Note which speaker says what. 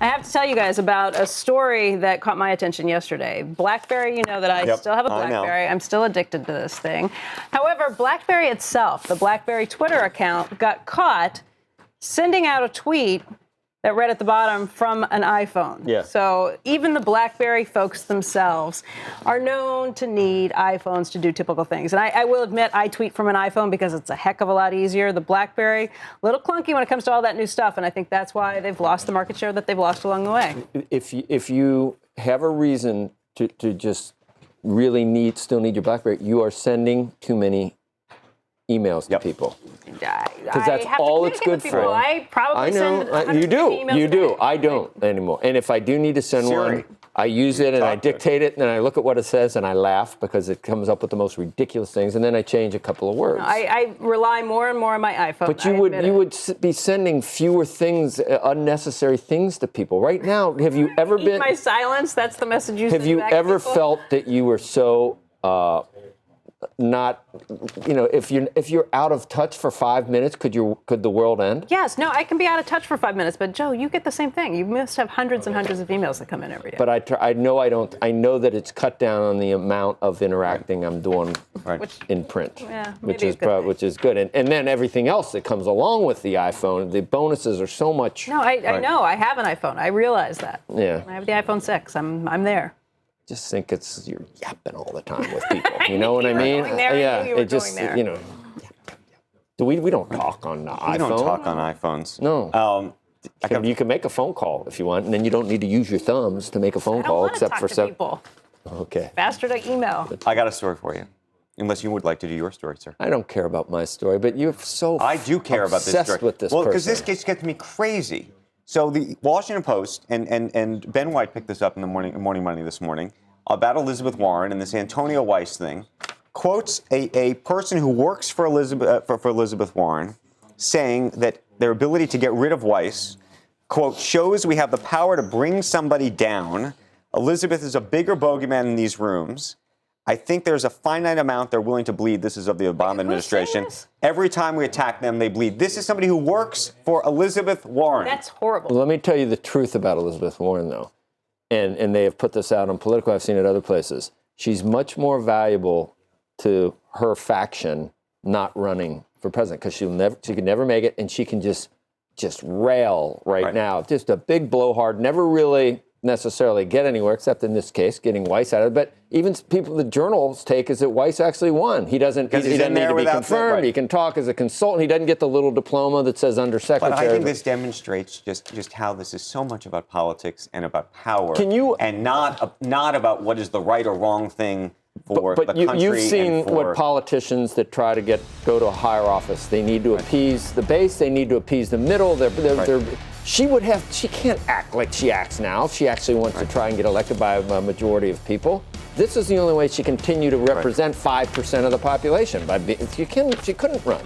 Speaker 1: I have to tell you guys about a story that caught my attention yesterday. BlackBerry, you know that I still have a BlackBerry. I'm still addicted to this thing. However, BlackBerry itself, the BlackBerry Twitter account, got caught sending out a tweet that read at the bottom from an iPhone.
Speaker 2: Yeah.
Speaker 1: So even the BlackBerry folks themselves are known to need iPhones to do typical things. And I will admit, I tweet from an iPhone because it's a heck of a lot easier. The BlackBerry, a little clunky when it comes to all that new stuff. And I think that's why they've lost the market share that they've lost along the way.
Speaker 2: If you have a reason to just really still need your BlackBerry, you are sending too many emails to people. Because that's all it's good for.
Speaker 1: I probably send
Speaker 2: you do. I don't anymore. And if I do need to send one, I use it and I dictate it and then I look at what it says and I laugh because it comes up with the most ridiculous things and then I change a couple of words.
Speaker 1: I rely more and more on my iPhone.
Speaker 2: But you would be sending fewer things, unnecessary things to people. Right now, have you ever been...
Speaker 1: my silence, that's the message you send
Speaker 2: Have you
Speaker 1: back
Speaker 2: ever
Speaker 1: people?
Speaker 2: felt that you were so... not, if you're out of touch for 5 minutes, could the world end?
Speaker 1: Yes, no, I can be out of touch for 5 minutes, but Joe, you get the same thing. You must have hundreds and hundreds of emails that come in every day.
Speaker 2: But I know that it's cut down on the amount of interacting I'm doing in print, which is good. And then everything else that comes along with the iPhone, the bonuses are so much.
Speaker 1: No, I know. I have an iPhone. I realize that.
Speaker 2: Yeah.
Speaker 1: I have the iPhone 6. I'm there.
Speaker 2: Just think you're yapping all the time with people. You know what I mean? We don't talk on iPhone.
Speaker 3: We don't talk on iPhones.
Speaker 2: No. You can make a phone call if you want, and then you don't need to use your thumbs to make a phone call, except for some
Speaker 1: people.
Speaker 2: Okay.
Speaker 1: Faster to email.
Speaker 3: I got a story for you. Unless you would like to do your story, sir.
Speaker 2: I don't care about my story, but you're so
Speaker 3: I do care about this story.
Speaker 2: With this
Speaker 3: well, because
Speaker 2: person.
Speaker 3: this gets me crazy. So the Washington Post and Ben White picked this up in the Morning Money this morning about Elizabeth Warren and this Antonio Weiss thing. Quotes a person who works for Elizabeth Warren saying that their ability to get rid of Weiss, quote, shows we have the power to bring somebody down. Elizabeth is a bigger bogeyman in these rooms. I think there's a finite amount they're willing to bleed. This is of the Obama administration. Every time we attack them, they bleed. This is somebody who works for Elizabeth Warren.
Speaker 1: That's horrible.
Speaker 2: Well, let me tell you the truth about Elizabeth Warren, though. And they have put this out on Politico. I've seen it other places. She's much more valuable to her faction not running for president because she can never make it, and she can just rail right now. Just a big blowhard, never really necessarily get anywhere, except in this case, getting Weiss out of it. But even the journals take is that Weiss actually won. He doesn't need to be confirmed. He can talk as a consultant. He doesn't get the little diploma that says undersecretary.
Speaker 3: But I think this demonstrates just how this is so much about politics and about power, and not about what is the right or wrong thing for the country.
Speaker 2: You've seen what politicians that try to go to a higher office. They need to appease the base. They need to appease the middle. She can't act like she acts now if she actually wants to try and get elected by a majority of people. This is the only way she continue to represent 5% of the population. She couldn't run.